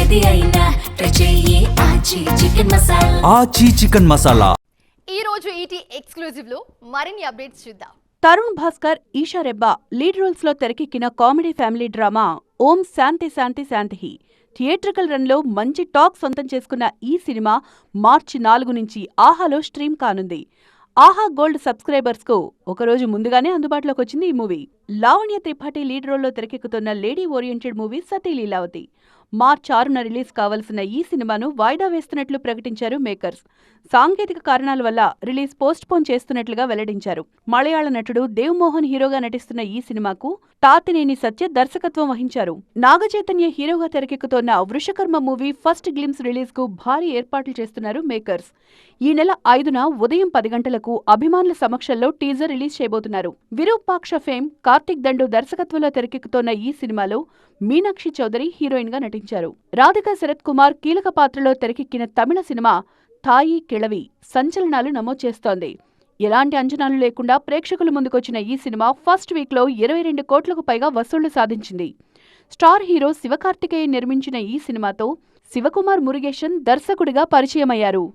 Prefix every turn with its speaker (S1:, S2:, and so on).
S1: ఏది అయినా ట్రై చెయ్యి ఆచి చికెన్ మసాలా.
S2: ఆచి చికెన్ మసాలా.
S3: ఈ రోజు ఈటీ ఎక్స్క్లూజివ్ లో మరిన్ని అప్డేట్స్ చూద్దాం.
S4: తరుణ్ భాస్కర్, ఈషా రెబ్బా లీడ్ రోల్స్ లో తెరకెక్కిన కామెడీ ఫ్యామిలీ డ్రామా ఓం శాంతి శాంతి శాంతిహి థియేట్రికల్ రన్ లో మంచి టాక్ సొంతం చేసుకున్న ఈ సినిమా మార్చి 4 నుంచి ఆహాలో స్ట్రీమ్ కానుంది. ఆహా గోల్డ్ సబ్స్క్రైబర్స్ కు ఒకరోజు ముందుగానే అందుబాటులోకి వచ్చింది ఈ మూవీ. లావణ్య త్రిపాఠి లీడ్ రోల్లో తెరకెక్కుతున్న లేడీ ఓరియంటెడ్ మూవీ సతీ లీలావతి. మార్చి 6న రిలీజ్ కావలసిన ఈ సినిమాను వాయిదా వేస్తున్నట్లు ప్రకటించారు మేకర్స్. సాంకేతిక కారణాల వల్ల రిలీజ్ పోస్ట్ పోన్ చేస్తున్నట్లుగా వెల్లడించారు. మలయాళ నటుడు దేవ్ మోహన్ హీరోగా నటిస్తున్న ఈ సినిమాకు తాతినేని సత్య దర్శకత్వం వహించారు. నాగచైతన్య హీరోగా తెరకెక్కుతోన్న Vrushakarma movie first glimpse release కు భారీ ఏర్పాట్లు చేస్తున్నారు మేకర్స్. ఈ నెల 5న ఉదయం 10 గంటలకు అభిమానుల సమక్షంలో టీజర్ రిలీజ్ చేయబోతున్నారు. విరూపాక్ష ఫేమ్ కార్తిక్ దండు దర్శకత్వంలో తెరకెక్కుతోన్న ఈ సినిమాలో మీనాక్షి చౌదరి హీరోయిన్ గా నటించారు. రాధికా శరత్ కుమార్ కీలక పాత్రలో తెరకెక్కిన తమిళ సినిమా థాయి కిళవి సంచలనాలు నమోదు చేస్తోంది. ఎలాంటి అంచనాలు లేకుండా ప్రేక్షకుల ముందుకొచ్చిన ఈ సినిమా ఫస్ట్ వీక్ లో 22 కోట్లకు పైగా వసూళ్లు సాధించింది. స్టార్ హీరో శివకార్తికేయన్ నిర్మించిన ఈ సినిమాతో శివకుమార్ మురుగేషన్ దర్శకుడిగా పరిచయమయ్యారు.